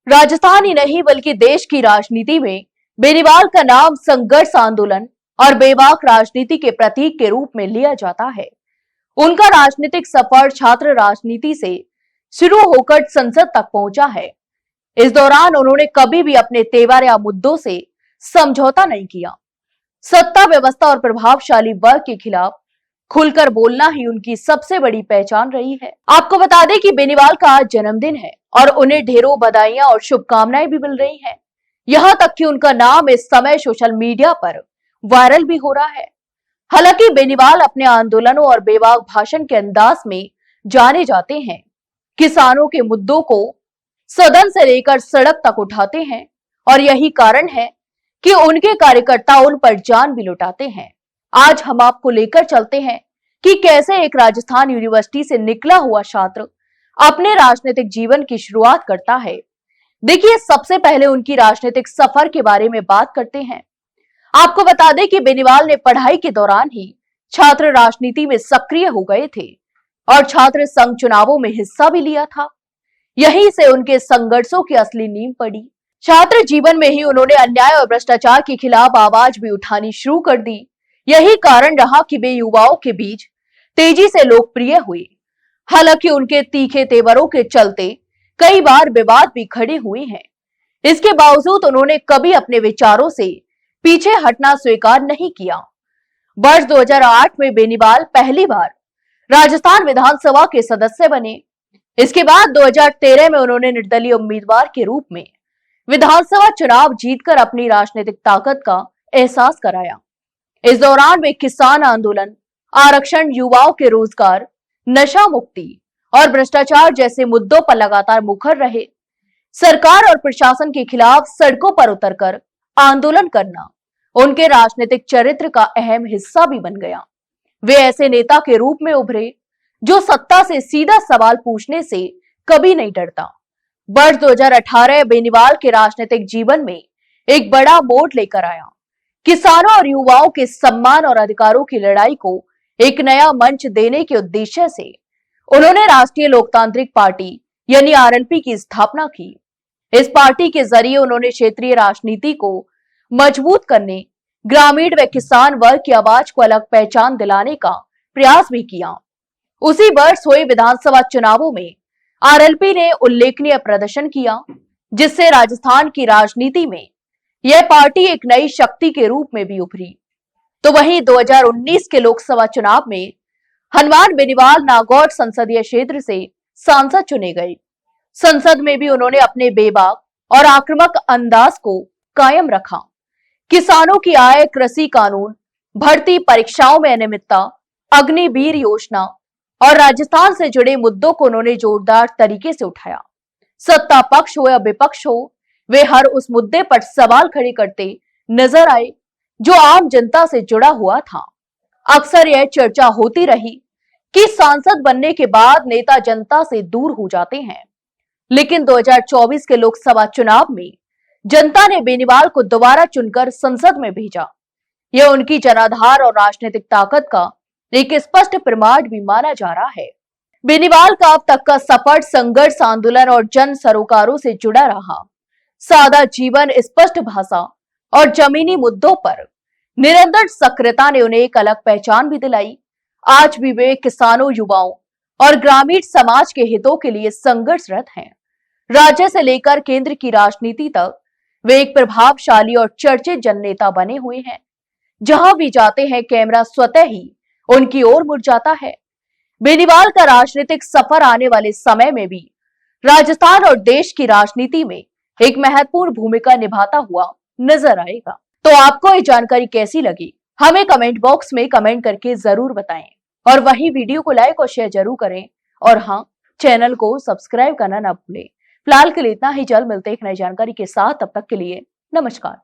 राजस्थान ही नहीं बल्कि देश की राजनीति में बेनीवाल का नाम संघर्ष आंदोलन और बेबाक राजनीति के प्रतीक के रूप में लिया जाता है। उनका राजनीतिक सफर छात्र राजनीति से शुरू होकर संसद तक पहुंचा है। इस दौरान उन्होंने कभी भी अपने तेवर या मुद्दों से समझौता नहीं किया। सत्ता व्यवस्था और प्रभावशाली वर्ग के खिलाफ खुलकर बोलना ही उनकी सबसे बड़ी पहचान रही है। आपको बता दें कि बेनीवाल का आज जन्मदिन है और उन्हें ढेरों बधाइयां और शुभकामनाएं भी मिल रही हैं। यहाँ तक कि उनका नाम इस समय सोशल मीडिया पर वायरल भी हो रहा है। हालांकि बेनीवाल अपने आंदोलनों और बेबाक भाषण के अंदाज में जाने जाते हैं। किसानों के मुद्दों को सदन से लेकर सड़क तक उठाते हैं और यही कारण है कि उनके कार्यकर्ता उन पर जान भी लुटाते हैं। आज हम आपको लेकर चलते हैं कि कैसे एक राजस्थान यूनिवर्सिटी से निकला हुआ छात्र अपने राजनीतिक जीवन की शुरुआत करता है। देखिए, सबसे पहले उनकी राजनीतिक सफर के बारे में बात करते हैं। आपको बता दें कि बेनीवाल ने पढ़ाई के दौरान ही छात्र राजनीति में सक्रिय हो गए थे और छात्र संघ चुनावों में हिस्सा भी लिया था। यहीं से उनके संघर्षों की असली नींव पड़ी। छात्र जीवन में ही उन्होंने अन्याय और भ्रष्टाचार के खिलाफ आवाज भी उठानी शुरू कर दी। यही कारण रहा कि वे युवाओं के बीच तेजी से लोकप्रिय हुए। हालांकि उनके तीखे तेवरों के चलते कई बार विवाद भी खड़े हुए हैं। इसके बावजूद उन्होंने कभी अपने विचारों से पीछे हटना स्वीकार नहीं किया। वर्ष 2008 में बेनीवाल पहली बार राजस्थान विधानसभा के सदस्य बने। इसके बाद 2013 में उन्होंने निर्दलीय उम्मीदवार के रूप में विधानसभा चुनाव जीतकर अपनी राजनीतिक ताकत का एहसास कराया। इस दौरान वे किसान आंदोलन, आरक्षण, युवाओं के रोजगार, नशा मुक्ति और भ्रष्टाचार जैसे मुद्दों पर लगातार मुखर रहे। सरकार और प्रशासन के खिलाफ सड़कों पर उतरकर आंदोलन करना उनके राजनीतिक चरित्र का अहम हिस्सा भी बन गया। वे ऐसे नेता के रूप में उभरे जो सत्ता से सीधा सवाल पूछने से कभी नहीं डरता। वर्ष 2018 बेनीवाल के राजनीतिक जीवन में एक बड़ा मोड़ लेकर आया। किसानों और युवाओं के सम्मान और अधिकारों की लड़ाई को एक नया मंच देने के उद्देश्य से उन्होंने राष्ट्रीय लोकतांत्रिक पार्टी यानी आरएलपी की स्थापना की। इस पार्टी के जरिए उन्होंने क्षेत्रीय राजनीति को मजबूत करने, ग्रामीण व किसान वर्ग की आवाज को अलग पहचान दिलाने का प्रयास भी किया। उसी वर्ष हुए विधानसभा चुनावों में आरएलपी ने उल्लेखनीय प्रदर्शन किया, जिससे राजस्थान की राजनीति में यह पार्टी एक नई शक्ति के रूप में भी उभरी। तो वहीं 2019 के लोकसभा चुनाव में हनुमान बेनीवाल नागौर संसदीय क्षेत्र से सांसद चुने गए। संसद में भी उन्होंने अपने बेबाक और आक्रामक अंदाज को कायम रखा। किसानों की आय, कृषि कानून, भर्ती परीक्षाओं में अनियमितता, अग्निवीर योजना और राजस्थान से जुड़े मुद्दों को उन्होंने जोरदार तरीके से उठाया। सत्ता पक्ष हो या विपक्ष हो, वे हर उस मुद्दे पर सवाल खड़े करते नजर आए जो आम जनता से जुड़ा हुआ था। अक्सर यह चर्चा होती रही कि सांसद बनने के बाद नेता जनता से दूर हो जाते हैं, लेकिन 2024 के लोकसभा चुनाव में जनता ने बेनीवाल को दोबारा चुनकर संसद में भेजा। यह उनकी जनाधार और राजनीतिक ताकत का एक स्पष्ट प्रमाण भी माना जा रहा है। बेनीवाल का अब तक का सफर संघर्ष, आंदोलन और जन सरोकारों से जुड़ा रहा। सादा जीवन, स्पष्ट भाषा और जमीनी मुद्दों पर निरंतर सक्रियता ने उन्हें एक अलग पहचान भी दिलाई। आज भी वे किसानों, युवाओं और ग्रामीण समाज के हितों के लिए संघर्षरत हैं। राज्य से लेकर केंद्र की राजनीति तक वे एक प्रभावशाली और चर्चित जननेता बने हुए हैं। जहां भी जाते हैं, कैमरा स्वतः ही उनकी ओर मुड़ जाता है। बेनीवाल का राजनीतिक सफर आने वाले समय में भी राजस्थान और देश की राजनीति में एक महत्वपूर्ण भूमिका निभाता हुआ नजर आएगा। तो आपको ये जानकारी कैसी लगी, हमें कमेंट बॉक्स में कमेंट करके जरूर बताएं और वहीं वीडियो को लाइक और शेयर जरूर करें। और हाँ, चैनल को सब्सक्राइब करना ना भूलें। फिलहाल के लिए इतना ही। जल्द मिलते हैं एक नई जानकारी के साथ। तब तक के लिए नमस्कार।